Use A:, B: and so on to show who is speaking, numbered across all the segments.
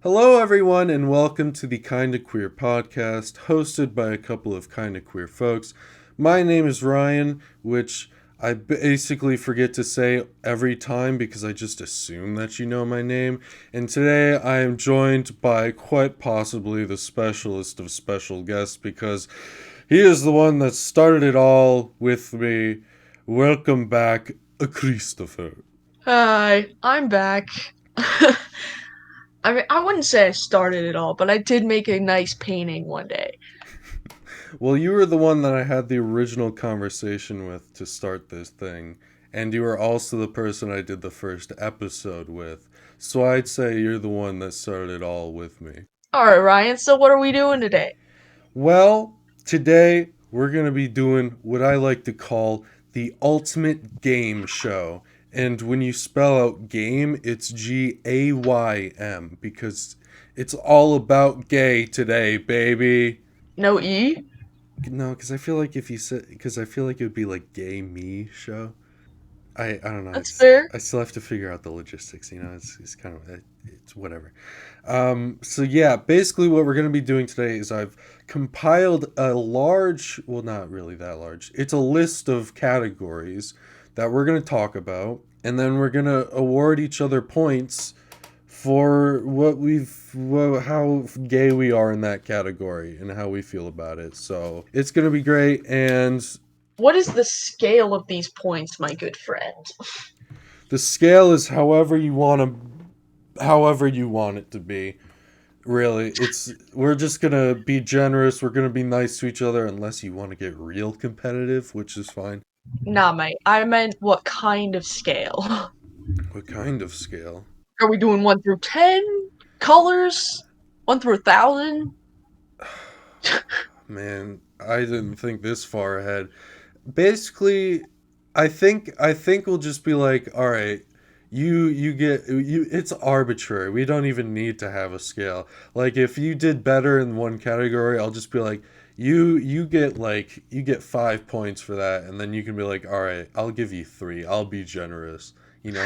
A: Hello, everyone, and welcome to the Kinda Queer podcast, hosted by a couple of kinda queer folks. My name is Ryan, which I basically forget to say every time because I just assume that you know my name. And today I am joined by quite possibly the specialist of special guests because he is the one that started it all with me. Welcome back, Christopher.
B: Hi, I'm back. I mean, I wouldn't say I started it all, but I did make a nice painting one day.
A: Well, you were the one that I had the original conversation with to start this thing, and you were also the person I did the first episode with. So I'd say you're the one that started it all with me.
B: Alright, Ryan, so what are we doing today?
A: Well, today we're going to be doing what I like to call the ultimate game show. And when you spell out game, it's Gaym because it's all about gay today, baby.
B: No E?
A: No, because I feel like if you said, because I feel like it would be like gay me show. I don't know.
B: That's fair.
A: I still have to figure out the logistics. It's kind of it's whatever. So yeah, basically what we're gonna be doing today is I've compiled a large, well, not really that large. It's a list of categories that we're gonna talk about, and then we're gonna award each other points for how gay we are in that category and how we feel about it. So it's gonna be great, and
B: What is the scale of these points, my good friend?
A: the scale is however you want it to be. Really, it's we're just gonna be generous. We're gonna be nice to each other, unless you want to get real competitive, which is fine.
B: Nah, mate, I meant what kind of scale?
A: What kind of scale?
B: Are we doing 1 through 10? Colors? 1 through 1,000?
A: Man, I didn't think this far ahead. Basically, I think we'll just be like, all right, you get you. It's arbitrary. We don't even need to have a scale. Like if you did better in one category, I'll just be like, you get 5 points for that, and then you can be like, all right, I'll give you three. I'll be generous.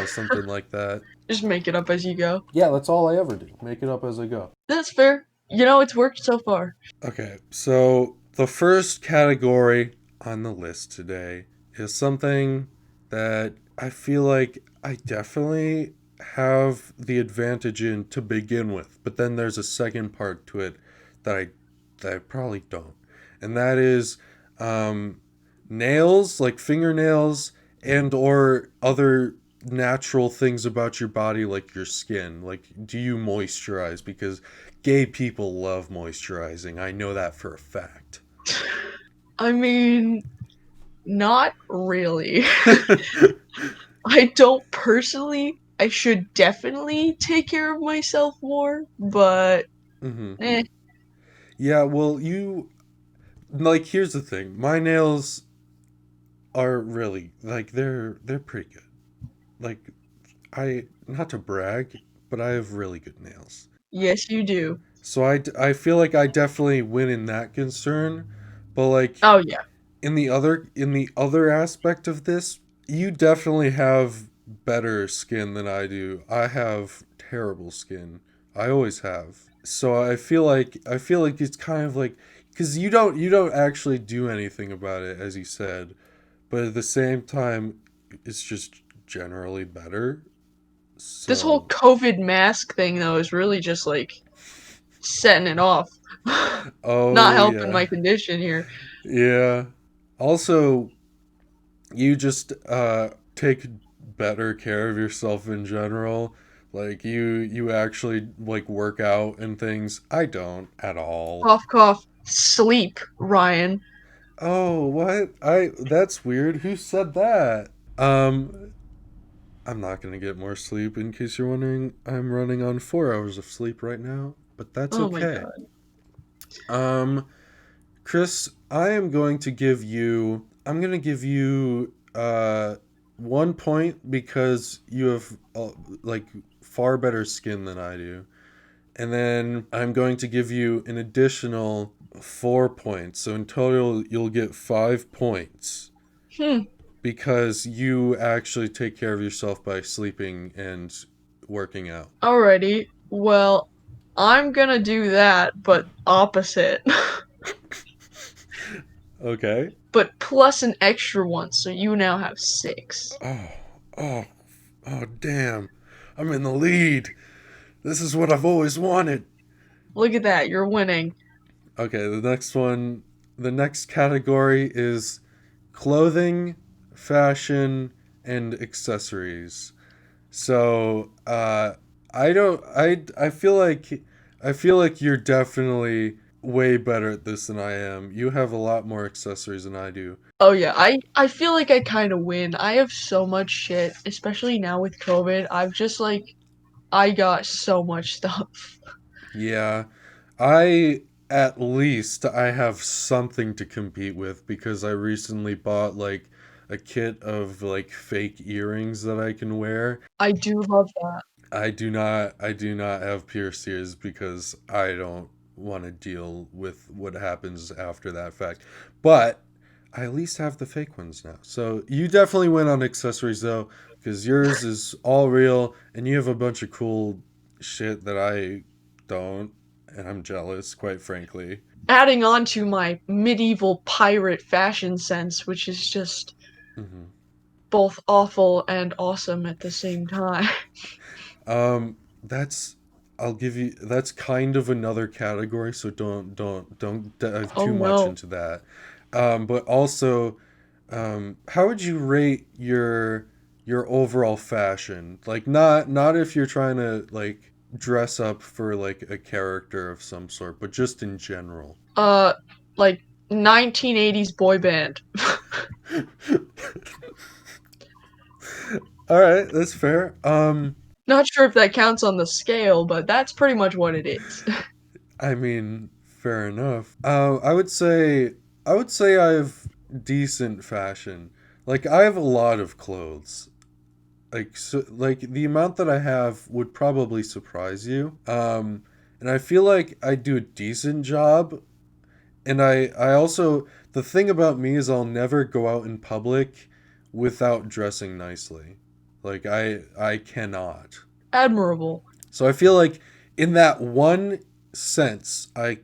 A: Something like that.
B: Just make it up as you go.
A: Yeah, that's all I ever do. Make it up as I go.
B: That's fair. You know, it's worked so far.
A: Okay, so the first category on the list today is something that I feel like I definitely have the advantage in to begin with, but then there's a second part to it that I probably don't, and that is um, nails, like fingernails, and or other natural things about your body, like your skin. Like, do you moisturize? Because gay people love moisturizing. I know that for a fact.
B: I mean, not really. I don't personally. I should definitely take care of myself more, but
A: hmm
B: eh.
A: Yeah, well, you like here's the thing. My nails are really like they're pretty good. Like I not to brag, but I have really good nails.
B: Yes, you do.
A: So I feel like I definitely win in that concern, but like
B: Oh yeah.
A: in the other aspect of this, you definitely have better skin than I do. I have terrible skin. I always have. So I feel like it's kind of like cuz you don't actually do anything about it as you said, but at the same time it's just generally better.
B: This whole
A: So,
B: COVID mask thing though is really just like setting it off. Not
A: oh
B: helping
A: yeah.
B: my condition here.
A: Yeah. Also, you just take better care of yourself in general. Like you actually like work out and things. I don't at all.
B: Cough cough. Sleep, Ryan.
A: Oh, what? I That's weird. Who said that? Um I'm not going to get more sleep in case you're wondering. I'm running on 4 hours of sleep right now, but that's
B: Oh my
A: okay.
B: god.
A: Um Chris, I'm going to give you 1 point because you have like far better skin than I do. And then I'm going to give you an additional 4 points. So in total you'll get 5 points
B: Hmm.
A: because you actually take care of yourself by sleeping and working out.
B: Alrighty. Well, I'm gonna do that, but opposite.
A: Okay.
B: But plus an extra one, so you now have six.
A: Oh, oh, oh, damn. I'm in the lead. This is what I've always wanted.
B: Look at that, you're winning.
A: Okay, the next category is clothing, fashion, and accessories. So, I don't, I feel like you're definitely way better at this than I am. You have a lot more accessories than I do.
B: Oh yeah, I feel like I kind of win. I have so much shit, especially now with COVID. I've just like I got so much stuff.
A: Yeah, I at least I have something to compete with because I recently bought like a kit of like fake earrings that I can wear.
B: I do love that.
A: I do not have pierced ears because I don't want to deal with what happens after that fact. But I at least have the fake ones now. So you definitely win on accessories though, because yours is all real and you have a bunch of cool shit that I don't, and I'm jealous, quite frankly.
B: Adding on to my medieval pirate fashion sense, which is just
A: Hmm.
B: both awful and awesome at the same time.
A: That's I'll give you that's kind of another category, so don't dive
B: Oh
A: too much
B: no.
A: into that. But also, how would you rate your overall fashion? Like not if you're trying to like dress up for like a character of some sort, but just in general.
B: Uh like 1980s boy band.
A: All right, that's fair.
B: Not sure if that counts on the scale, but that's pretty much what it is.
A: I mean, fair enough. I would say I have decent fashion. Like I have a lot of clothes. Like the amount that I have would probably surprise you. And I feel like I do a decent job. And I also the thing about me is I'll never go out in public without dressing nicely. Like I cannot.
B: Admirable.
A: So I feel like in that one sense, I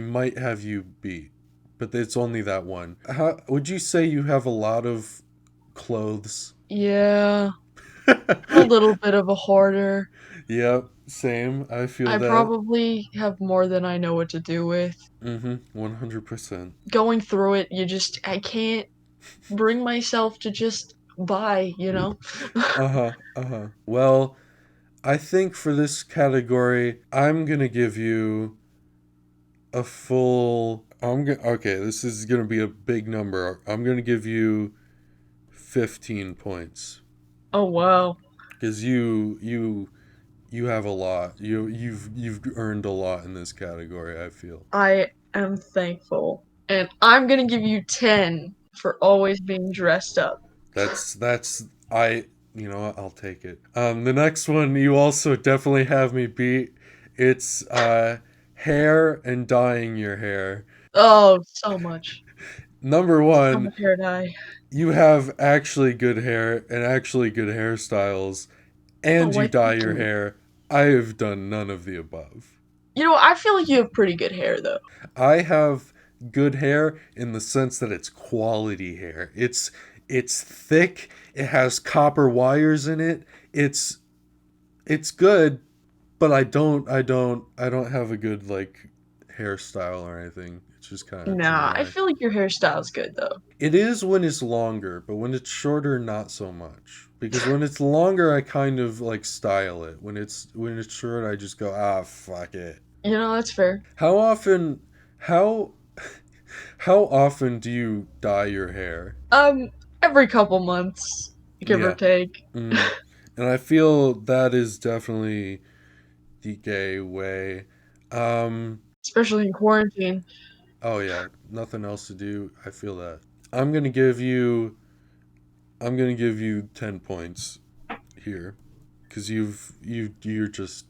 A: might have you beat, but it's only that one. How would you say you have a lot of clothes?
B: Yeah, I'm a little bit of a hoarder.
A: Yep, same. I feel
B: I
A: that.
B: probably have more than I know what to do with.
A: 100%.
B: Going through it, I can't bring myself to just buy, you know?
A: Uh-huh. Uh-huh. Well, I think for this category, I'm going to give you a full okay, this is going to be a big number. I'm going to give you 15 points.
B: Oh wow.
A: Because you have a lot. You've earned a lot in this category. I feel
B: I am thankful. And I'm gonna give you 10 for always being dressed up.
A: that's I you know what, I'll take it. The next one you also definitely have me beat. It's hair and dyeing your hair.
B: Oh, so much.
A: Number
B: So
A: one,
B: much hair dye.
A: you have actually good hair and actually good hairstyles,
B: Oh,
A: and
B: why
A: you dye
B: thank
A: your
B: you.
A: hair. I have done none of the above.
B: You know, I feel like you have pretty good hair though.
A: I have good hair in the sense that it's quality hair. It's thick, it has copper wires in it. It's good, but I don't have a good like hairstyle or anything. It's just kind of
B: Nah, I
A: dry.
B: feel like your hairstyle's good though.
A: It is when it's longer, but when it's shorter not so much. Because when it's longer I kind of like style it. When it's short I just go, "Ah, fuck it."
B: You know, that's fair.
A: How often how how often do you dye your hair?
B: Um, every couple months, give or
A: Yeah.
B: take.
A: Mm. And I feel that is definitely the gay way. Um,
B: Especially in quarantine.
A: oh yeah, nothing else to do. I feel that. I'm gonna give you I'm gonna give you 10 points here. Cause you're just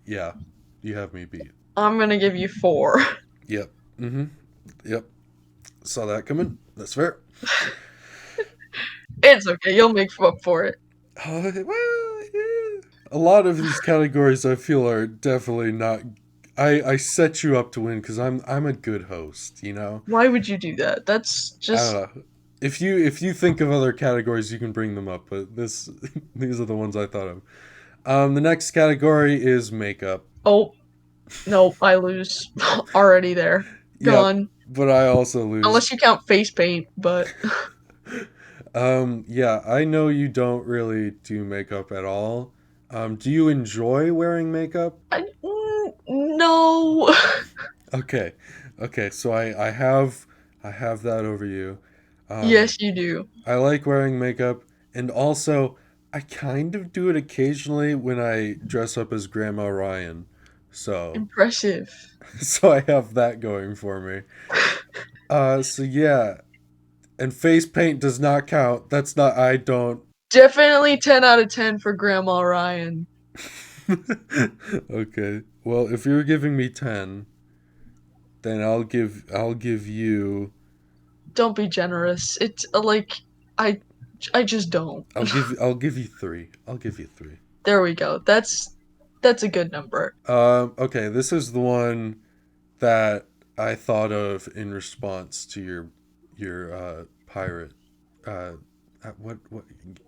A: yeah, you have me beat.
B: I'm gonna give you 4.
A: Yep. Mm-hmm. Yep. Saw that coming. That's fair.
B: It's okay, you'll make up for it.
A: Well, yeah. a lot of these categories I feel are definitely not. I set you up to win because I'm a good host. You know.
B: Why would you do that? That's
A: I don't
B: just
A: know. If you think of other categories, you can bring them up. But this these are the ones I thought of. The next category is makeup.
B: oh no, I lose already there.
A: Yep,
B: Gone.
A: but I also lose.
B: Unless you count face paint, but
A: Yeah, I know you don't really do makeup at all. Do you enjoy wearing makeup?
B: no.
A: Okay, okay. So I have that over you. Um,
B: Yes, you do.
A: I like wearing makeup, and also I kind of do it occasionally when I dress up as Grandma Ryan. So
B: Impressive.
A: so I have that going for me. So yeah, and face paint does not count. That's not. I don't.
B: Definitely 10 out of 10 for Grandma Ryan.
A: Okay. Well, if you're giving me 10, then I'll give you
B: Don't be generous. It's I I just don't.
A: I'll give you 3. I'll give you 3.
B: There we go. That's a good number.
A: Okay, this is the one that I thought of in response to your pirate uh what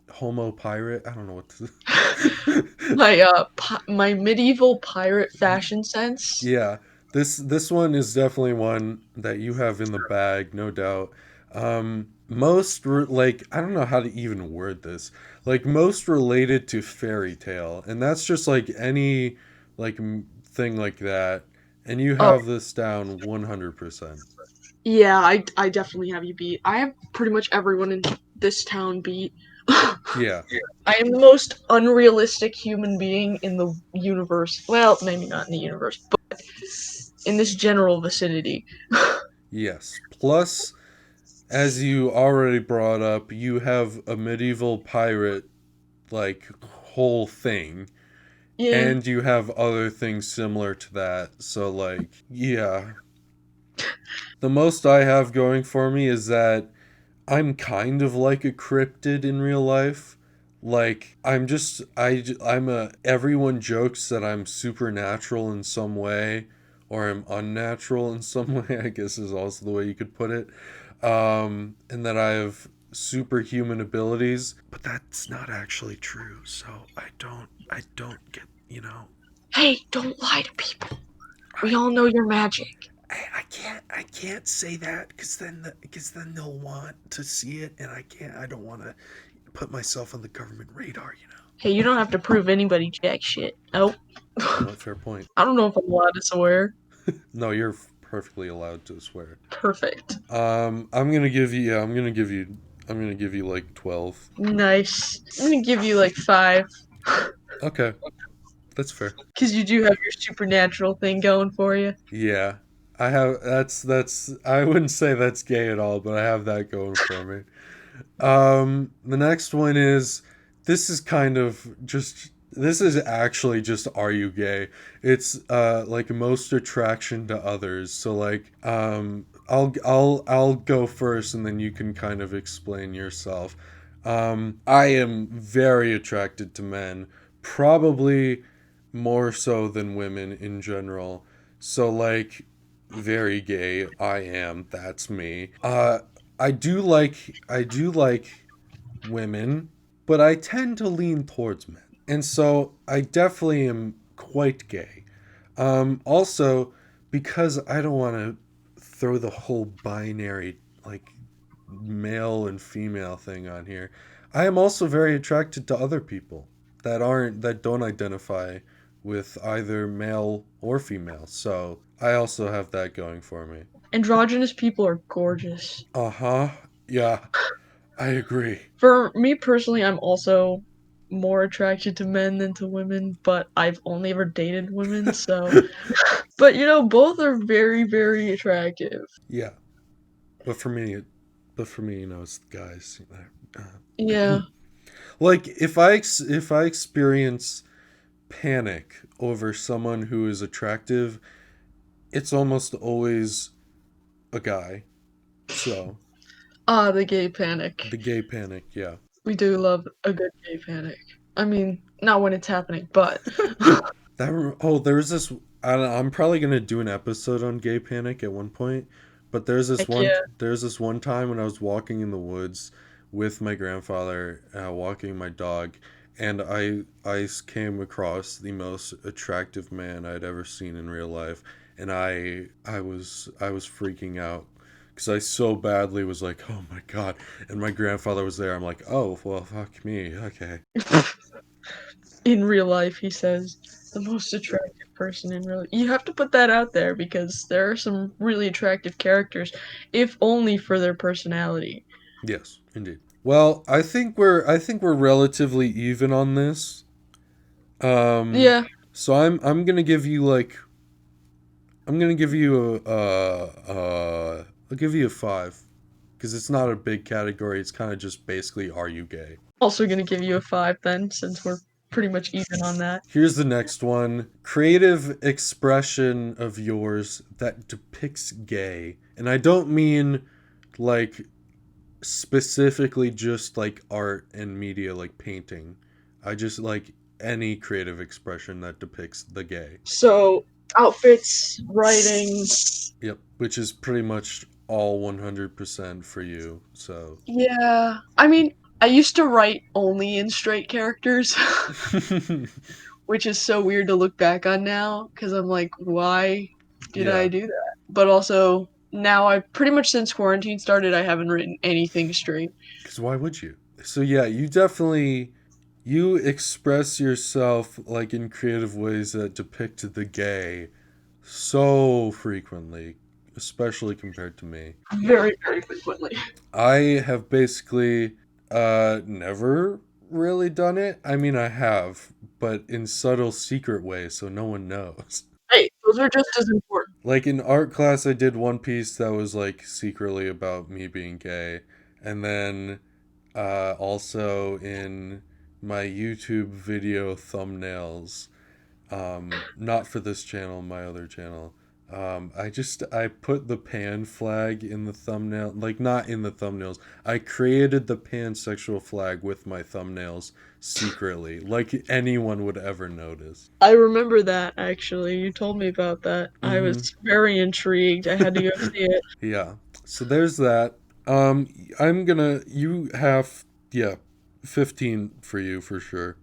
A: homo pirate? I don't know what to
B: My medieval pirate fashion sense.
A: Yeah, this one is definitely one that you have in the bag, no doubt. Like I don't know how to even word this. Like most related to fairy tale, and that's just like any like thing like that. And you
B: Oh,
A: have this down 100%.
B: yeah, I definitely have you beat. I have pretty much everyone in this town beat.
A: Yeah,
B: I am the most unrealistic human being in the universe. Well, maybe not in the universe, but in this general vicinity.
A: yes. Plus, as you already brought up, you have a medieval pirate like whole thing,
B: Yeah.
A: and you have other things similar to that. So like, yeah, the most I have going for me is that I'm kind of like a cryptid in real life. Like I'm a everyone jokes that I'm supernatural in some way or I'm unnatural in some way, I guess is also the way you could put it. And that I have superhuman abilities, but that's not actually true. So I don't get,
B: Hey, don't lie to people. We
A: I
B: all know your magic.
A: I can't say that because then they'll want to see it, and I don't want to put myself on the government radar.
B: Hey, you don't have to prove anybody jack shit. Nope.
A: You know what? Fair point.
B: I don't know if I'm allowed to swear.
A: No, you're perfectly allowed to swear.
B: Perfect.
A: I'm gonna give you. Yeah, I'm gonna give you like 12.
B: Nice. I'm gonna give you like 5.
A: Okay, that's fair.
B: Because you do have your supernatural thing going for you.
A: Yeah, I have. That's. I wouldn't say that's gay at all, but I have that going for me. The next one is this is kind of just this is actually just are you gay? It's like most attraction to others. So like I'll go first and then you can kind of explain yourself. I am very attracted to men, probably more so than women in general. So like very gay I am. That's me. I do like women, but I tend to lean towards men. And so I definitely am quite gay. Also, because I don't want to throw the whole binary, like male and female thing on here, I am also very attracted to other people that don't identify with either male or female. So I also have that going for me.
B: Androgynous people are gorgeous.
A: Uh huh. Yeah, I agree.
B: For me personally, I'm also more attracted to men than to women, but I've only ever dated women, so. But both are very, very attractive.
A: Yeah, but for me, it's guys.
B: Yeah.
A: Like if I experience panic over someone who is attractive, it's almost always a guy. So
B: Ah, the gay panic.
A: the gay panic, yeah.
B: We do love a good gay panic. I mean, not when it's happening, but
A: There was this. I'm probably gonna do an episode on gay panic at one point, but
B: heck yeah.
A: there's this one time when I was walking in the woods with my grandfather, walking my dog, and I came across the most attractive man I'd ever seen in real life, and I was freaking out because I so badly was like, oh my god, and my grandfather was there. I'm like, oh well, fuck me, okay.
B: In real life, he says the most attractive person in real. You have to put that out there because there are some really attractive characters, if only for their personality.
A: Yes, indeed. Well, I think we're relatively even on this. Um,
B: Yeah,
A: so I'm gonna give you like I'm gonna give you I'll give you a five because it's not a big category. It's kind of just basically are you gay?
B: also gonna give you a 5 then, since we're pretty much even on that.
A: Here's the next one: creative expression of yours that depicts gay, and I don't mean like specifically just like art and media like painting. I just like any creative expression that depicts the gay.
B: So, outfits, writing.
A: Yep, which is pretty much all 100% for you. So,
B: Yeah, I mean, I used to write only in straight characters, which is so weird to look back on now because I'm like, why did I
A: yeah,
B: do that? But also, now I pretty much since quarantine started, I haven't written anything straight.
A: cuz why would you? So yeah, you definitely you express yourself like in creative ways that depict the gay so frequently, especially compared to me.
B: Very, very frequently.
A: I have basically never really done it. I mean, I have, but in subtle secret ways so no one knows.
B: Hey, those are just as important.
A: Like in art class I did one piece that was like secretly about me being gay, and then also in my YouTube video thumbnails, not for this channel, my other channel. I put the pan flag in the thumbnail, like not in the thumbnails. I created the pansexual flag with my thumbnails secretly, like anyone would ever notice.
B: I remember that actually. You told me about that. I
A: Mm-hmm.
B: was very intrigued. I had to go see it.
A: Yeah. So there's that. You have, yeah, 15 for you for sure.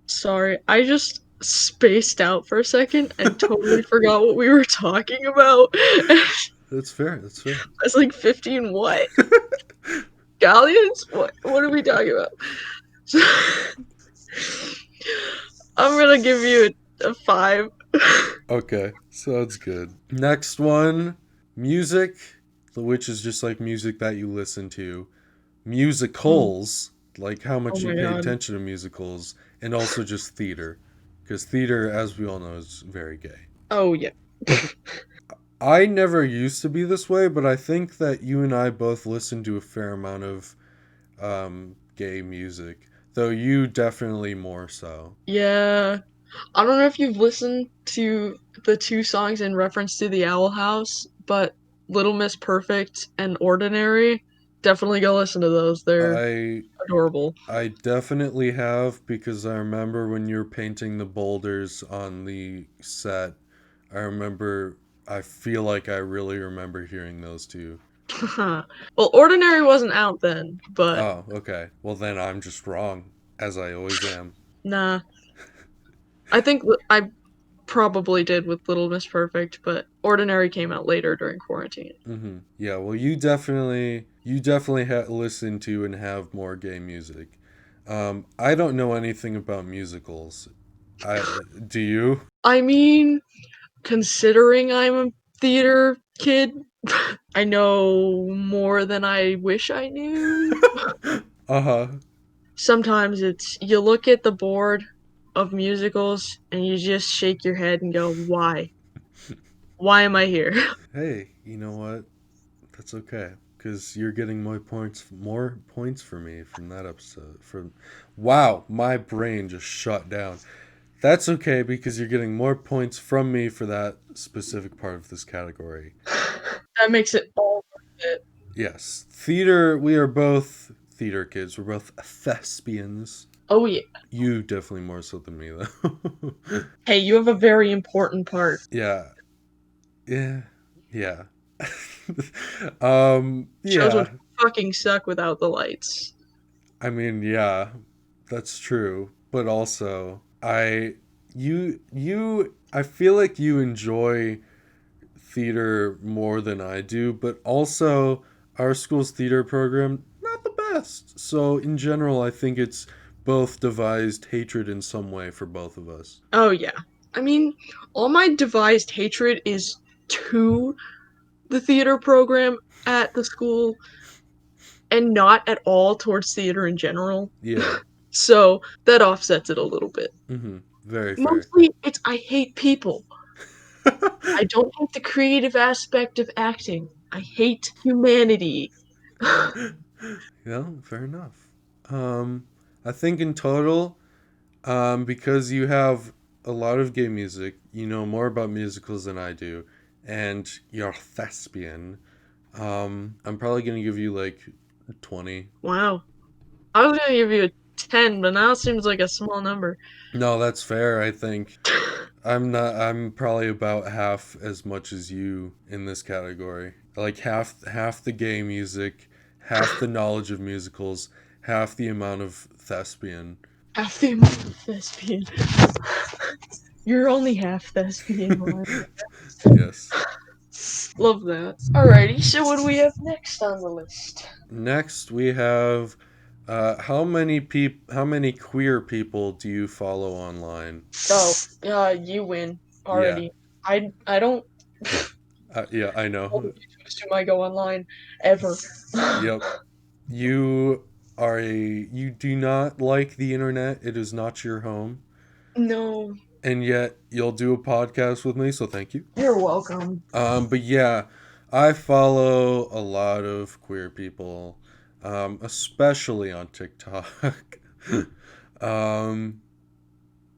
B: Sorry, I just spaced out for a second and totally forgot what we were talking about. I
A: That's fair. That's fair.
B: was like, 15 what? Galleons? What are we talking about? I'm gonna give you a 5.
A: Okay, sounds good. Next one, music, which is just like music that you listen to.
B: Oh,
A: Musicals, like how
B: oh
A: much you
B: my
A: pay
B: god.
A: attention to musicals, and also just theater, because theater, as we all know, is very gay.
B: Oh yeah.
A: I never used to be this way, but I think that you and I both listen to a fair amount of gay music, though you definitely more so.
B: Yeah. I don't know if you've listened to the 2 songs in reference to the Owl House, but Little Miss Perfect and Ordinary, definitely go listen to those. They're
A: I
B: adorable.
A: I definitely have because I remember when you were painting the boulders on the set. I remember I feel like I really remember hearing those two.
B: Well, Ordinary wasn't out then, but
A: Oh, okay. Well then I'm just wrong, as I always am.
B: nah. I think I probably did with Little Miss Perfect, but Ordinary came out later during quarantine.
A: Yeah, well you definitely listen to and have more gay music. I don't know anything about musicals. I do you?
B: I mean, considering I'm a theater kid, I know more than I wish I knew.
A: Uh-huh.
B: Sometimes it's you look at the board of musicals and you just shake your head and go, "Why? Why am I here?"
A: Hey, you know what? That's okay, because you're getting more points for me from that episode. From wow, my brain just shut down. That's okay because you're getting more points from me for that specific part of this category.
B: That makes it all worth it.
A: Yes, theater. We are both theater kids. We're both thespians.
B: Oh yeah.
A: You definitely more so than me though.
B: Hey, you have a very important part.
A: Yeah. Yeah. Yeah.
B: Shows would
A: Yeah.
B: fucking suck without the lights.
A: I mean, yeah. That's true. But also, I feel like you enjoy theater more than I do, but also our school's theater program not the best. So in general, I think it's both devised hatred in some way for both of us.
B: Oh yeah. I mean, all my devised hatred is to the theater program at the school and not at all towards theater in general.
A: Yeah.
B: So that offsets it a little bit.
A: Very fair.
B: Mostly it's I hate people. I don't hate the creative aspect of acting. I hate humanity.
A: Yeah, fair enough. Um, I think in total, because you have a lot of gay music, you know more about musicals than I do, and you're thespian. I'm probably gonna give you like 20.
B: Wow. I was gonna give you a 10, but now it seems like a small number.
A: No, that's fair. I think I'm not. I'm probably about half as much as you in this category. Like half the gay music, half the knowledge of musicals, half the amount of thespian.
B: Half the amount of thespian. You're only half thespian, Ryan.
A: Yes.
B: Love that. Alrighty, so what do we have next on the list?
A: Next, we have how many queer people do you follow online?
B: Oh, you win
A: Yeah,
B: already. I don't
A: yeah, I
B: all the
A: know.
B: YouTubers whom I go online ever.
A: Yep, you you do not like the internet. It is not your home,
B: No,
A: and yet you'll do a podcast with me. So thank you.
B: you're welcome.
A: But yeah, I follow a lot of queer people, especially on TikTok. um,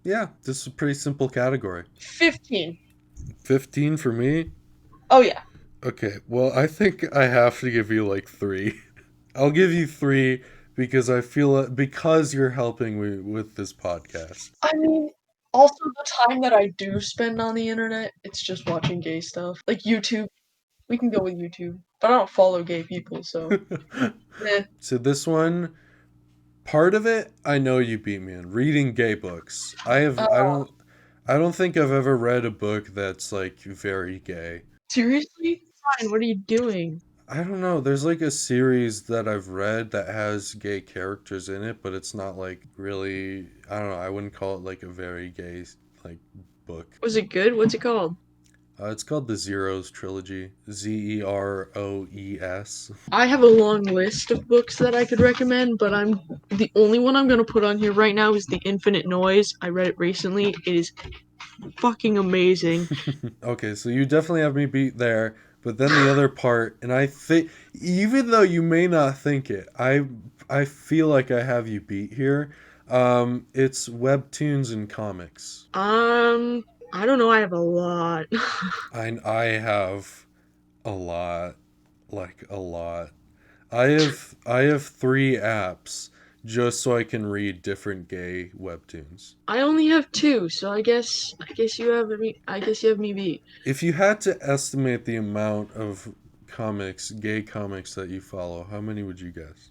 A: yeah, this is a pretty simple category.
B: 15.
A: 15 for me.
B: Oh yeah.
A: Okay, well, I think I have to give you like three. I'll give you three because I feel because you're helping me with this podcast.
B: I mean, also the time that I do spend on the internet, it's just watching gay stuff. Like YouTube. We can go with YouTube. But I don't follow gay people, so eh.
A: So this one, part of it, I know you beat me in reading gay books.
B: Uh,
A: I don't think I've ever read a book that's like very gay.
B: seriously? Fine, what are you doing?
A: I don't know. There's like a series that I've read that has gay characters in it, but it's not like really. I don't know. I wouldn't call it like a very gay like book.
B: Was it good? What's it called?
A: It's called the Zeros trilogy. Zeroes.
B: I have a long list of books that I could recommend, but I'm the only one I'm gonna put on here right now is The Infinite Noise. I read it recently. It is fucking amazing.
A: Okay, so you definitely have me beat there. But then the other part, and I think even though you may not think it, I feel like I have you beat here. It's webtoons and comics.
B: Um, I don't know. I have a lot.
A: I have a lot, like a lot. I have three apps just so I can read different gay webtoons.
B: I only have two, so I guess you have me beat.
A: If you had to estimate the amount of gay comics that you follow, how many would you guess?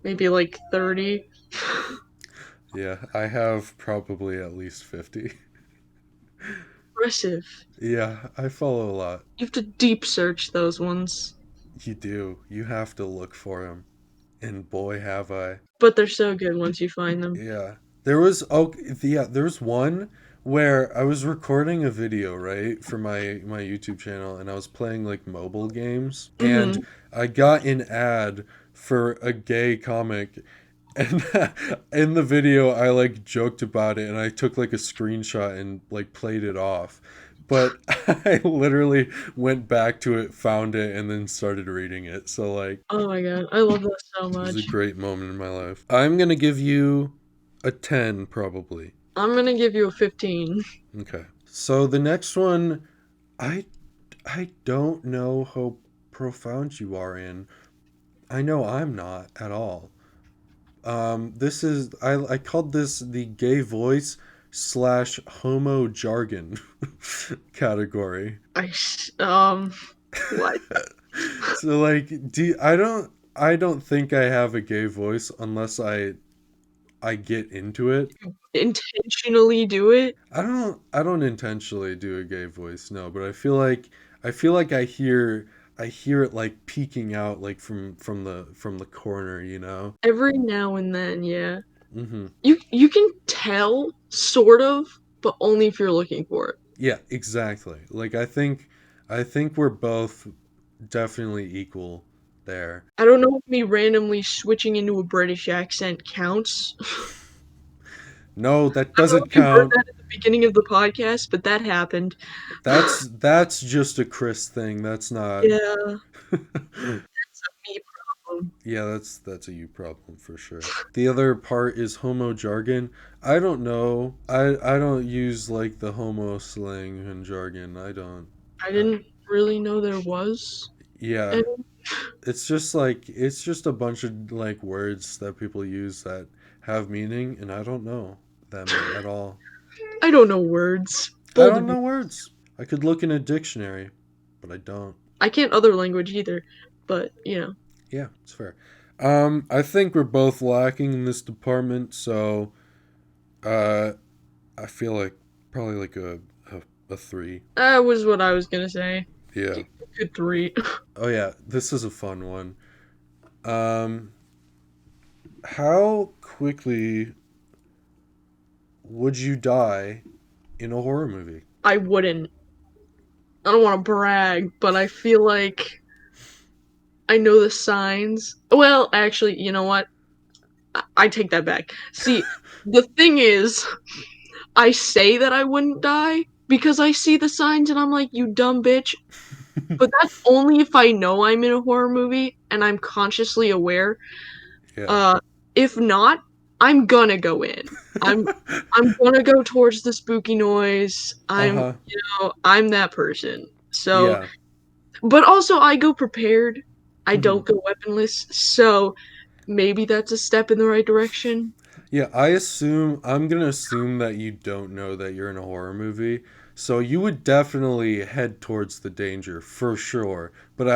B: Maybe like 30.
A: Yeah, I have probably at least 50.
B: Impressive.
A: Yeah, I follow a lot.
B: You have to deep search those ones,
A: You do. You have to look for them. And boy, have I.
B: but they're so good once you find them.
A: Yeah. There was yeah, there was one where I was recording a video, right, for my YouTube channel and I was playing like mobile games and
B: Hmm.
A: I got an ad for a gay comic and in the video I like joked about it and I took like a screenshot and like played it off. But I literally went back to it, found it and then started reading it. So like
B: Oh my god, I love that so
A: it was a
B: much.
A: great moment in my life. I'm going to give you a 10, probably.
B: I'm gonna give you a 15.
A: Okay. So the next one, I, I don't know how profound you are in. I know I'm not at all. This is I called this the gay voice slash homo jargon category.
B: What?
A: So like, I don't think I have a gay voice unless I get into it.
B: Intentionally do it?
A: I don't intentionally do a gay voice, no, but I feel like I hear it like peeking out like from the corner, you know.
B: Every now and then, yeah.
A: Mm-hmm.
B: You can tell, sort of, but only if you're looking for it.
A: Yeah, exactly. Like I think we're both definitely equal there.
B: I don't know if me randomly switching into a British accent counts.
A: No, that
B: I don't know
A: doesn't
B: if you heard
A: count.
B: that at the beginning of the podcast, but that happened.
A: That's just a Chris thing. That's not.
B: Yeah, it's a me problem.
A: Yeah, that's a you problem for sure. The other part is homo jargon. I don't know. I don't use like the homo slang and jargon. I don't.
B: I
A: Uh,
B: didn't really know there was
A: yeah,
B: any.
A: it's just a bunch of like words that people use that have meaning, and I don't know them at all.
B: I don't know words.
A: I
B: Bold
A: don't
B: of me.
A: know words. I could look in a dictionary, but I don't.
B: I can't other language either, but you know.
A: Yeah, it's fair. I think we're both lacking in this department, so uh, I feel like probably like a three.
B: That was what I was gonna say.
A: Yeah.
B: Good three.
A: Oh yeah, this is a fun one. Um, how quickly would you die in a horror movie?
B: I wouldn't. I don't want to brag, but I feel like I know the signs. Well, actually, you know what? I take that back. See, the thing is, I say that I wouldn't die because I see the signs and I'm like, you dumb bitch. But that's only if I know I'm in a horror movie and I'm consciously aware.
A: Yeah.
B: Uh, if not, I'm gonna go in. I'm gonna go towards the spooky noise.
A: Uh huh.
B: I'm that person. So,
A: Yeah.
B: but also I go prepared. I
A: Hmm.
B: don't go weaponless. So maybe that's a step in the right direction.
A: Yeah, I'm gonna assume that you don't know that you're in a horror movie. So you would definitely head towards the danger for sure. But
B: Yeah.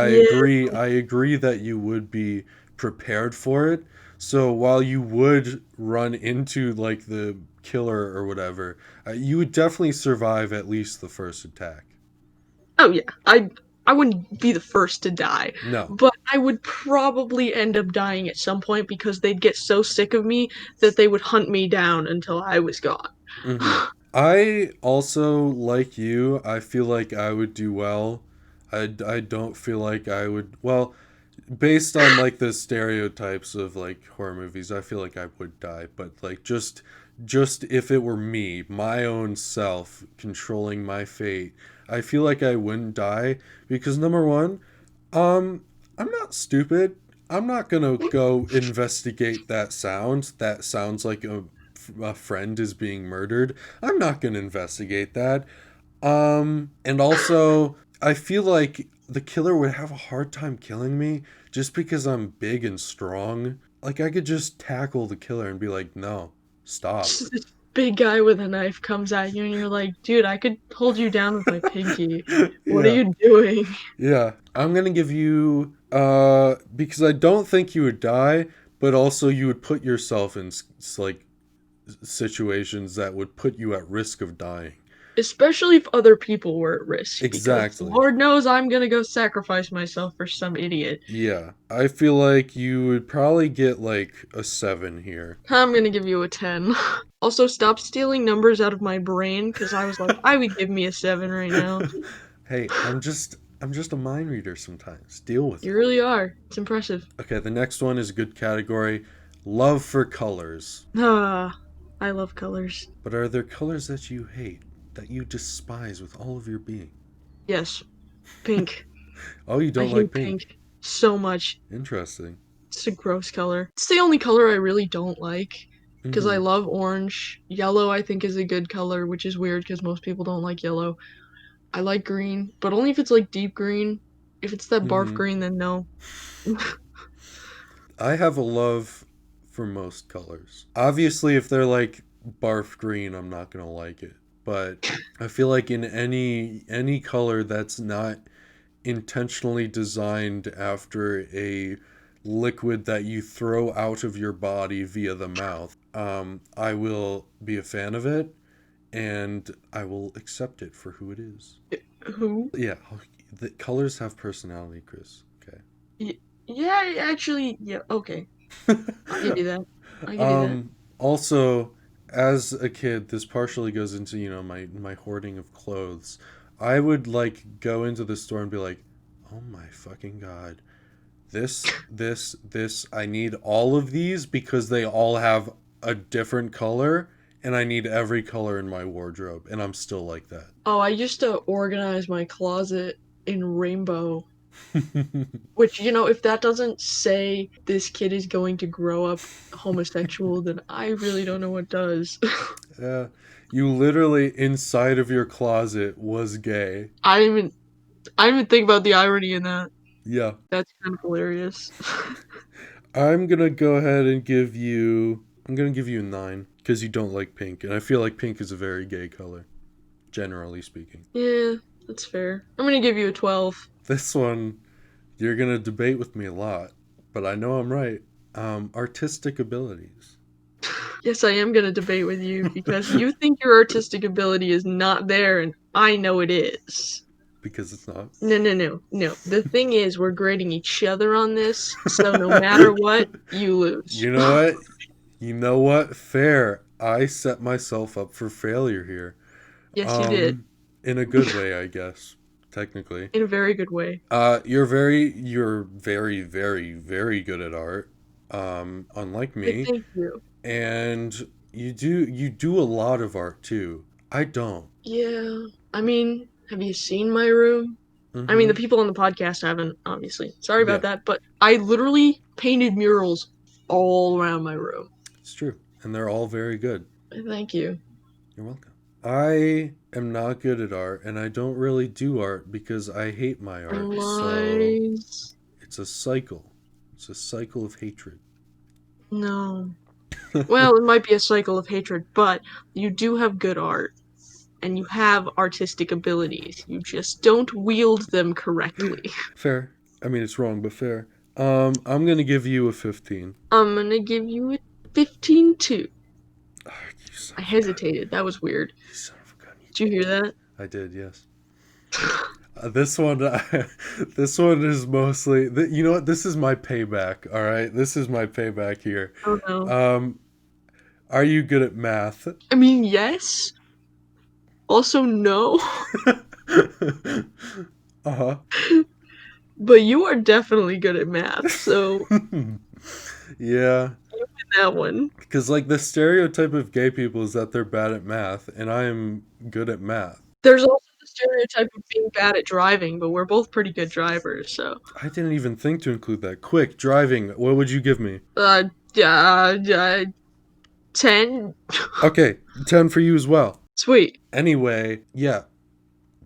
A: I agree that you would be prepared for it. So while you would run into like the killer or whatever, you would definitely survive at least the first attack.
B: Oh yeah. I wouldn't be the first to die,
A: No.
B: but I would probably end up dying at some point because they'd get so sick of me that they would hunt me down until I was gone.
A: Hmm. I also, like you, I feel like I would do well. I don't feel like I would. Well, based on like the stereotypes of like horror movies, I feel like I would die. But like just if it were me, my own self controlling my fate, I feel like I wouldn't die because number one, I'm not stupid. I'm not gonna go investigate that sound. That sounds like a friend is being murdered. I'm not gonna investigate that. And also, I feel like the killer would have a hard time killing me just because I'm big and strong. Like I could just tackle the killer and be like, "No, stop."
B: Just this big guy with a knife comes at you and you're like, dude, I could hold you down with my pinky. What are
A: Yeah.
B: you doing?
A: Yeah. I'm going to give you because I don't think you would die, but also you would put yourself in like situations that would put you at risk of dying.
B: Especially if other people were at risk, because
A: Exactly.
B: Lord knows I'm gonna go sacrifice myself for some idiot.
A: Yeah. I feel like you would probably get like a 7 here.
B: I'm gonna give you a 10. Also, stop stealing numbers out of my brain, because I was like, I would give me a 7 right now.
A: Hey, I'm just a mind reader sometimes. Deal with
B: You
A: it.
B: really are. It's impressive.
A: Okay, the next one is a good category. Love for colors.
B: Ah, I love colors.
A: But are there colors that you hate, that you despise with all of your being?
B: Yes, pink.
A: Oh, you
B: I
A: don't like
B: hate
A: pink.
B: pink so much.
A: Interesting.
B: It's a gross color. It's the only color I really don't like because I
A: Mm-hmm.
B: love orange. Yellow, I think, is a good color, which is weird because most people don't like yellow. I like green, but only if it's like deep green. If it's that barf
A: Mm-hmm.
B: green, then no.
A: I have a love for most colors. Obviously, if they're like barf green, I'm not gonna like it. But I feel like in any color that's not intentionally designed after a liquid that you throw out of your body via the mouth, I will be a fan of it and I will accept it for who it is.
B: Who?
A: Yeah, the colors have personality, Chris.
B: Yeah, actually, yeah, okay. I'll give
A: Okay.
B: you that. I'll give you that.
A: Also, as a kid, this partially goes into, my hoarding of clothes. I would like go into the store and be like, "Oh my fucking god. This, I need all of these because they all have a different color and I need every color in my wardrobe." And I'm still like that.
B: Oh, I used to organize my closet in rainbow, which, if that doesn't say this kid is going to grow up homosexual, then I really don't know what does.
A: Yeah. You literally inside of your closet was gay.
B: I didn't even think about the irony in that.
A: Yeah.
B: That's kind of hilarious.
A: I'm gonna give you a 9 because you don't like pink, and I feel like pink is a very gay color, generally speaking.
B: Yeah, that's fair. I'm gonna give you a 12.
A: This one, you're gonna debate with me a lot, but I know I'm right. Artistic abilities.
B: Yes, I am gonna debate with you because you think your artistic ability is not there, and I know it is.
A: Because it's not.
B: No, no, no, no. The thing is, we're grading each other on this, so no matter what, you lose.
A: You know what? You know what? Fair. I set myself up for failure here.
B: Yes, you did.
A: Um, in a good way, I guess, technically.
B: In a very good way.
A: You're very, very, very good at art. Unlike
B: Why,
A: me,
B: thank you.
A: and you do a lot of art too. I don't.
B: Yeah, I mean, have you seen my room? I mean,
A: Mm-hmm.
B: the people on the podcast haven't, obviously. Sorry
A: Yeah,
B: about that, but I literally painted murals all around my room.
A: it's true, and they're all very good.
B: Thank you.
A: You're welcome. I am not good at art, and I don't really do art because I hate my art. So
B: Lies.
A: it's a cycle. It's a cycle of hatred.
B: No. Well, it might be a cycle of hatred, but you do have good art, and you have artistic abilities. You just don't wield them correctly.
A: Fair. I mean, it's wrong, but fair. I'm gonna give you a 15.
B: I'm gonna give you a 15 too.
A: Oh, you son
B: I
A: of a gun.
B: hesitated. That was weird.
A: You son of a gun. You
B: Did you hear that?
A: I did, yes. This one, this one is mostly. You know what? This is my payback. All right, this is my payback here.
B: Oh no.
A: Um, are you good at math?
B: I mean, yes. Also, no.
A: Uh-huh.
B: But you are definitely good at math, so
A: Yeah,
B: that one.
A: because like the stereotype of gay people is that they're bad at math, and I am good at math.
B: There's also the stereotype of being bad at driving, but we're both pretty good drivers, so.
A: I didn't even think to include that. Quick, driving. What would you give me?
B: Uh, 10?
A: Okay, 10 for you as well.
B: Sweet.
A: Anyway, yeah,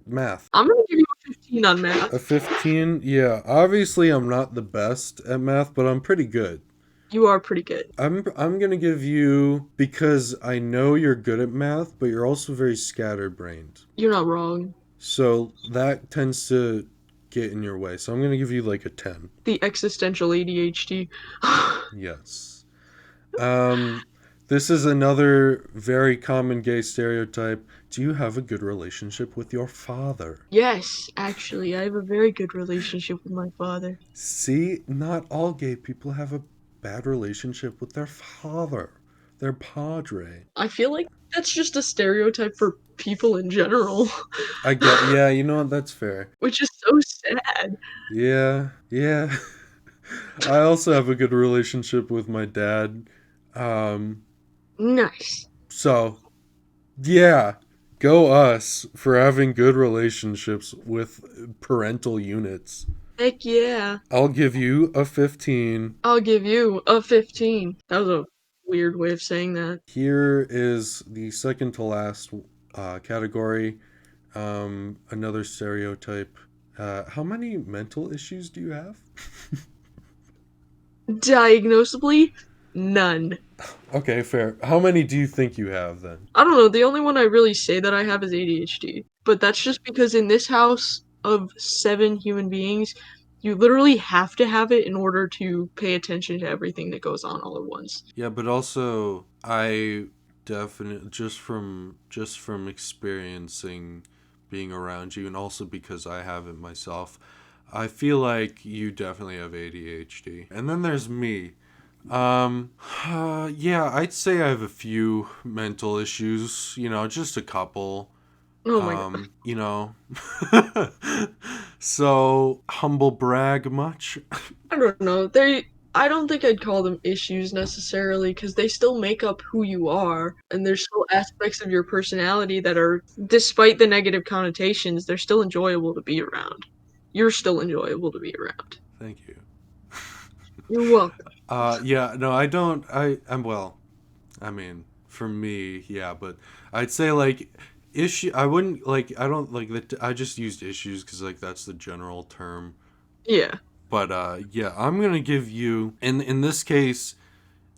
A: math.
B: I'm gonna give you a 15 on math.
A: A 15? Yeah, obviously I'm not the best at math, but I'm pretty good.
B: You are pretty good.
A: I'm going to give you because I know you're good at math, but you're also very scatterbrained.
B: You're not wrong.
A: So that tends to get in your way. So I'm going to give you like a 10.
B: The existential ADHD.
A: Yes. Um this is another very common gay stereotype. Do you have a good relationship with your father?
B: Yes, actually, I have a very good relationship with my father.
A: See, not all gay people have a bad relationship with their father, their padre.
B: I feel like that's just a stereotype for people in general,
A: Yeah, you know what? That's fair.
B: which is so sad.
A: Yeah, yeah. I also have a good relationship with my dad. Um,
B: Nice.
A: so yeah, go us for having good relationships with parental units.
B: Heck yeah.
A: I'll give you a 15.
B: I'll give you a 15. That was a weird way of saying that.
A: Here is the second to last category. Another stereotype. How many mental issues do you have?
B: Diagnosably, None.
A: Okay, fair. How many do you think you have then?
B: I don't know, the only one I really say that I have is ADHD. But that's just because in this house of 7 human beings, you literally have to have it in order to pay attention to everything that goes on all at once.
A: Yeah, but also I definitely just from experiencing being around you and also because I have it myself, I feel like you definitely have ADHD. And then there's me. Um, yeah, I'd say I have a few mental issues, just a couple.
B: Oh my god.
A: You know. So, humble brag much?
B: I don't know. I don't think I'd call them issues necessarily because they still make up who you are, and there's still aspects of your personality that are, despite the negative connotations, they're still enjoyable to be around. You're still enjoyable to be around.
A: Thank you.
B: You're welcome.
A: Yeah, no, I don't. I'm well. I mean, for me, yeah, but I'd say like issue. I wouldn't like. I don't like that. I just used issues because like that's the general term.
B: Yeah.
A: But yeah, I'm gonna give you in this case.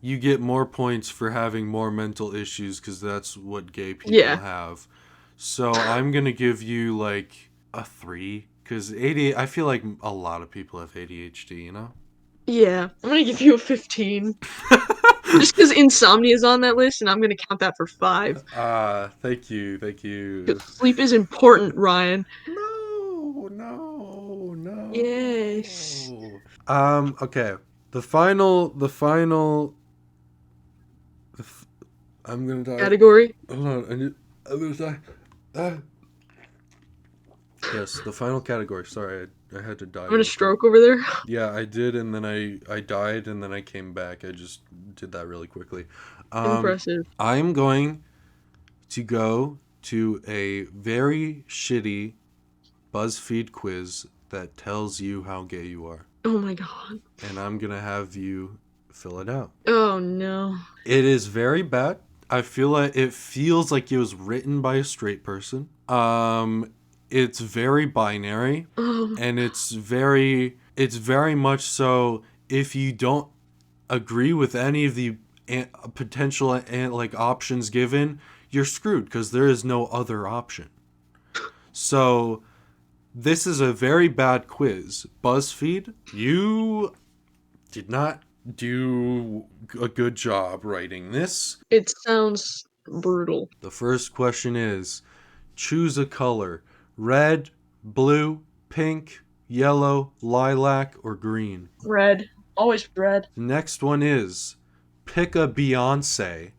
A: You get more points for having more mental issues because that's what gay people
B: Yeah.
A: have. So I'm gonna give you like a 3 because ADHD. I feel like a lot of people have ADHD.
B: Yeah. I'm gonna give you a 15. Just because insomnia is on that list, and I'm gonna count that for 5.
A: Thank you, thank you.
B: Because sleep is important, Ryan.
A: No, no,
B: Yes.
A: no. Okay. The final. The f- I'm gonna die.
B: Category?
A: Hold on. I'm gonna die. Ah. Yes, the final category. Sorry, I had to die
B: I'm gonna
A: real quick.
B: stroke over there.
A: Yeah, I did, and then I died, and then I came back. I just did that really quickly. Um,
B: Impressive.
A: I'm going to go to a very shitty BuzzFeed quiz that tells you how gay you are.
B: Oh my god.
A: And I'm going to have you fill it out.
B: Oh no.
A: It is very bad. I feel like it feels like it was written by a straight person. It's very binary
B: Oh,
A: and it's very much so if you don't agree with any of the potential like options given, you're screwed because there is no other option. So this is a very bad quiz. BuzzFeed, you did not do a good job writing this.
B: it sounds brutal.
A: The first question is choose a color: red, blue, pink, yellow, lilac, or green.
B: Red. Always red.
A: The next one is pick a Beyonce: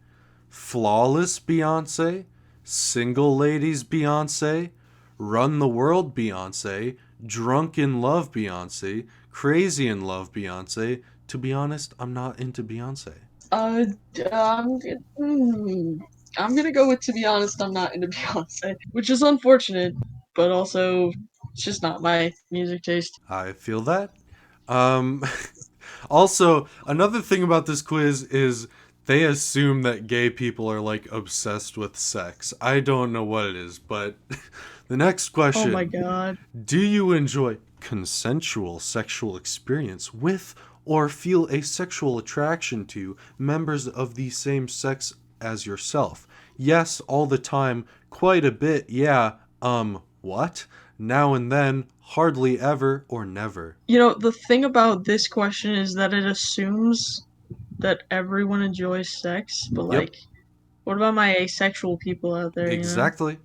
A: flawless Beyonce, single ladies Beyonce, run the world Beyonce, drunk in love Beyonce, crazy in love Beyonce. To be honest, I'm not into Beyonce.
B: Uh, hmm. I'm gonna go with, to be honest, I'm not into Beyonce, which is unfortunate, but also it's just not my music taste.
A: I feel that. Um, also, another thing about this quiz is they assume that gay people are like obsessed with sex. I don't know what it is, but the next
B: Oh my
A: question:
B: god.
A: do you enjoy consensual sexual experience with or feel a sexual attraction to members of the same sex as yourself? Yes, all the time, quite a bit, yeah. What? Now and then, hardly ever, or never.
B: You know, the thing about this question is that it assumes that everyone enjoys sex, but
A: Yep,
B: like, what about my asexual people out there, you know?
A: exactly.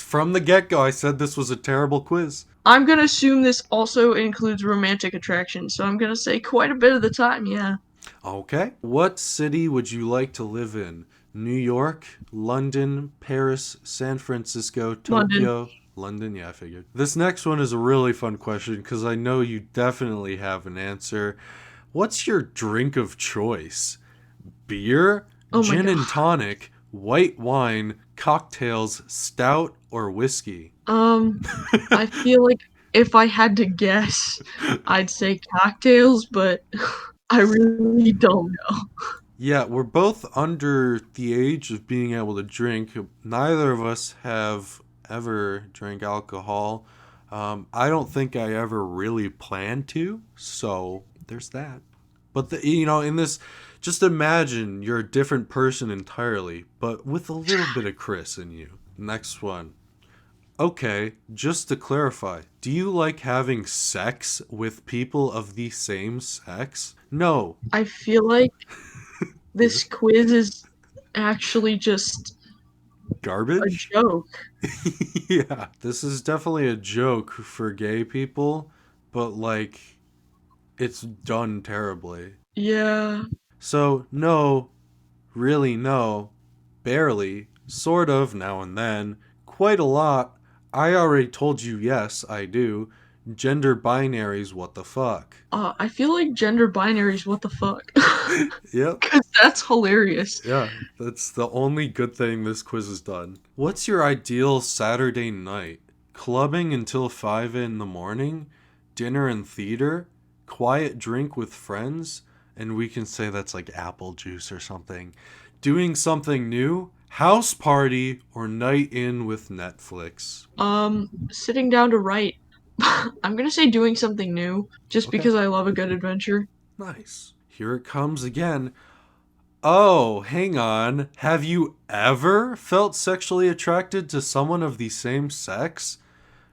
A: From the get go, I said this was a terrible quiz.
B: I'm gonna assume this also includes romantic attraction, so I'm gonna say quite a bit of the time, yeah.
A: Okay. What city would you like to live in? New York, London, Paris, San Francisco,
B: London.
A: Tokyo. London, yeah, I figured. This next one is a really fun question because I know you definitely have an answer. What's your drink of choice? Beer,
B: Oh my
A: gin
B: god.
A: and tonic, white wine, cocktails, stout, or whiskey?
B: Um, I feel like if I had to guess, I'd say cocktails, but I really don't know.
A: Yeah, we're both under the age of being able to drink. Neither of us have ever drank alcohol. I don't think I ever really plan to, so there's that. But in this, just imagine you're a different person entirely, but with a little bit of Kris in you. Next one. Okay, just to clarify, do you like having sex with people of the same sex? No.
B: I feel like
A: Yeah.
B: this quiz is actually just a
A: Garbage?
B: joke.
A: Yeah, this is definitely a joke for gay people, but like, it's done terribly.
B: Yeah.
A: So, no, really, no, barely, sort of, now and then, quite a lot. I already told you yes, I do. Gender binaries, what the fuck?
B: I feel like gender binaries, what the fuck?
A: Yep.
B: Because that's hilarious.
A: Yeah, that's the only good thing this quiz has done. What's your ideal Saturday night? Clubbing until 5 in the morning? Dinner and theater? Quiet drink with friends? And we can say that's like apple juice or something. Doing something new? House party or night in with Netflix?
B: Sitting down to write. I'm gonna say doing something new, just
A: Okay,
B: because I love a good adventure.
A: nice. Here it comes again. Oh, hang on. Have you ever felt sexually attracted to someone of the same sex?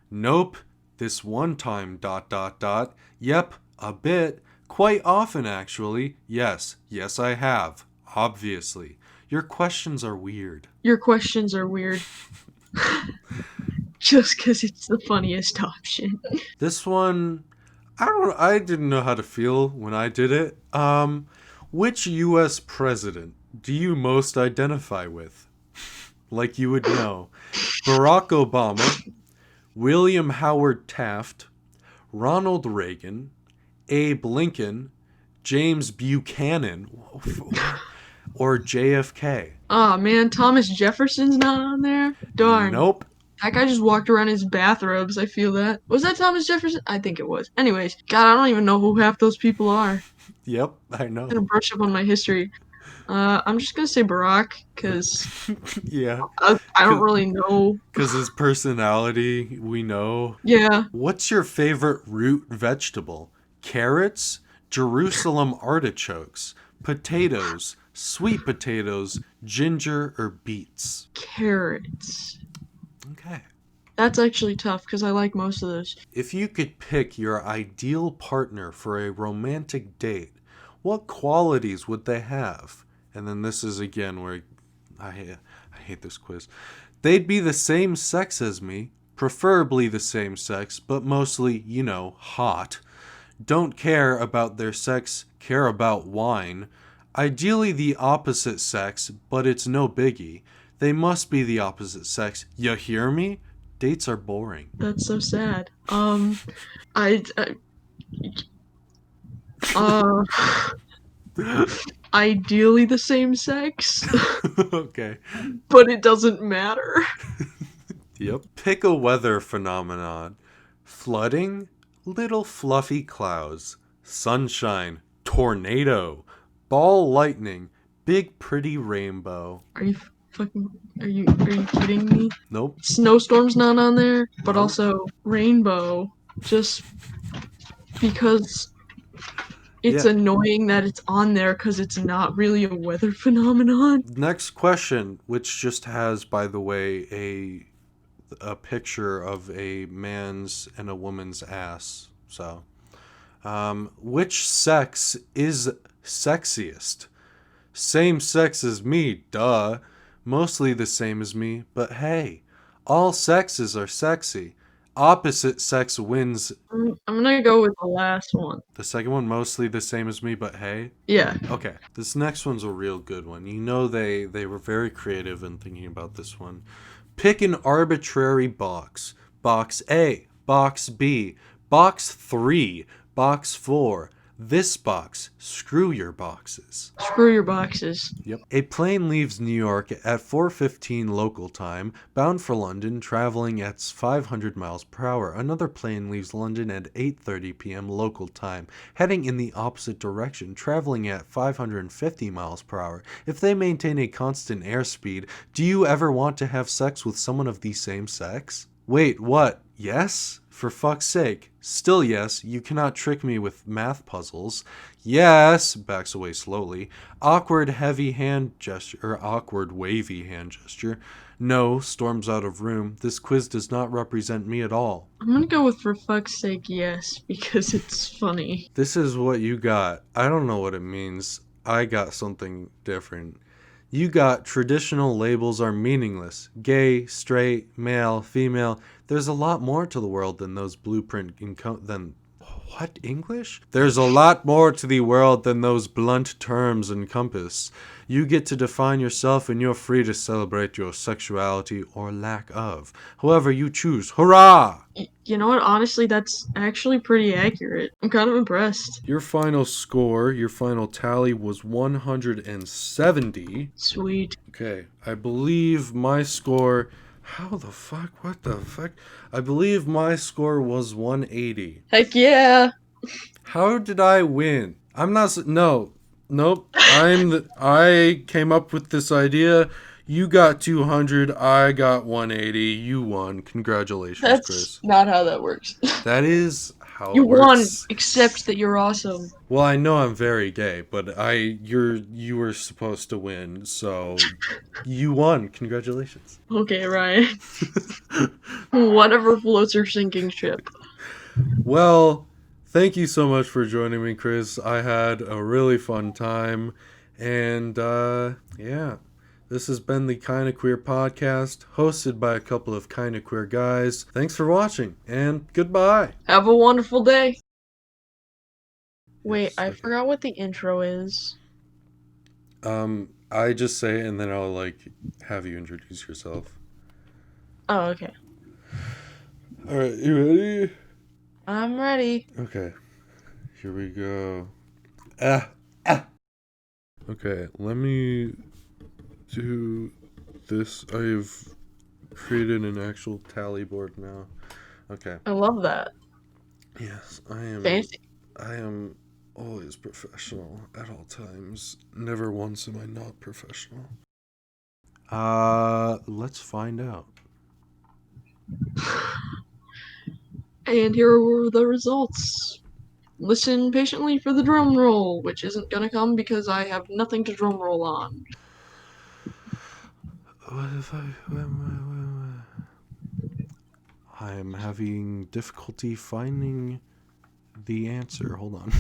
A: Nope. This one time, dot, dot, dot. Yep, a bit. Quite often, actually. Yes, yes, I have. Obviously. Your questions are weird.
B: Your questions are weird, just because it's the funniest option.
A: This one, I didn't know how to feel when I did it. Which US president do you most identify with? Like you would know. Barack Obama, William Howard Taft, Ronald Reagan, Abe Lincoln, James Buchanan, or JFK.
B: Aw, man, Thomas Jefferson's not on there? Darn.
A: Nope.
B: That guy just walked around in his bathrobes, I feel that. Was that Thomas Jefferson? I think it was. Anyways, God, I don't even know who half those people are.
A: Yep, I
B: I'm gonna
A: know.
B: brush up on my history. I'm just gonna say Barack, because
A: Yeah,
B: I don't really know.
A: because his personality, we know.
B: Yeah,
A: What's your favorite root vegetable? Carrots, Jerusalem artichokes, potatoes, sweet potatoes, ginger, or beets?
B: carrots.
A: Okay.
B: That's actually tough, because I like most of those.
A: If you could pick your ideal partner for a romantic date, what qualities would they have? And then this is again where I hate this quiz. They'd be the same sex as me, preferably the same sex, but mostly, hot. Don't care about their sex, care about wine. Ideally the opposite sex, but it's no biggie. They must be the opposite sex. You hear me? Dates are boring.
B: That's so sad. I uh, ideally the same sex,
A: Okay.
B: but it doesn't matter.
A: Yep. Pick a weather phenomenon. Flooding, little fluffy clouds. Sunshine, tornado. Ball lightning, big pretty rainbow.
B: Are you fucking? Are you kidding me?
A: Nope.
B: Snowstorm's not on there, but
A: Nope.
B: also rainbow. Just because it's
A: Yeah.
B: annoying that it's on there because it's not really a weather phenomenon.
A: Next question, which just has, by the way, a picture of a man's and a woman's ass. So, which sex is sexiest? Same sex as me, duh. Mostly the same as me, but hey, all sexes are sexy. Opposite sex wins.
B: I'm gonna go with the last one.
A: The second one, mostly the same as me, but hey.
B: Yeah.
A: Okay, this next one's a real good one. They were very creative in thinking about this one. Pick an arbitrary box. Box A, box B, box 3, box 4. This box. Screw your boxes.
B: Screw your boxes.
A: Yep. A plane leaves New York at 4:15 local time, bound for London, traveling at 500 miles per hour. Another plane leaves London at 8:30 p.m. local time, heading in the opposite direction, traveling at 550 miles per hour. If they maintain a constant airspeed, do you ever want to have sex with someone of the same sex? Wait, what? Yes? For fuck's sake. Still yes, you cannot trick me with math puzzles. Yes, backs away slowly. Awkward heavy hand gesture, or awkward wavy hand gesture. No, storms out of room. This quiz does not represent me at all.
B: I'm gonna go with for fuck's sake, yes, because it's funny.
A: This is what you got. I don't know what it means. I got something different. You got traditional labels are meaningless. Gay, straight, male, female. There's a lot more to the world than those blueprint than what English? There's a lot more to the world than those blunt terms encompass. You get to define yourself and you're free to celebrate your sexuality or lack of. However you choose. Hurrah!
B: You know what? Honestly, that's actually pretty accurate. I'm kind of impressed.
A: Your final score, your final tally was 170.
B: Sweet.
A: Okay, I believe my score. How the fuck? What the fuck? I believe my score was 180.
B: Heck yeah!
A: How did I win? I'm not. No. Nope. I came up with this idea. You got 200. I got 180. You won. Congratulations,
B: That's
A: Chris.
B: not how that works.
A: That is how
B: You
A: it
B: won,
A: works.
B: except that you're awesome.
A: Well, I know I'm very gay, but you were supposed to win, so you won. Congratulations.
B: Okay, Ryan. Whatever floats your sinking ship.
A: Well, thank you so much for joining me, Chris. I had a really fun time, and yeah, this has been the Kinda Queer podcast, hosted by a couple of kinda queer guys. Thanks for watching, and goodbye.
B: Have a wonderful day. Wait,
A: Yes,
B: I
A: okay.
B: forgot what the intro is.
A: I just say it, and then I'll have you introduce yourself.
B: Oh, okay.
A: All right, you ready?
B: I'm ready.
A: Okay, here we go. Ah. Okay, let me do this. I've created an actual tally board now. Okay.
B: I love that.
A: Yes, I am.
B: Fancy.
A: I am always professional at all times. Never once am I not professional. Let's find out.
B: And here were the results. Listen patiently for the drum roll, which isn't gonna come because I have nothing to drum roll on.
A: What if I am having difficulty finding the answer. Hold on.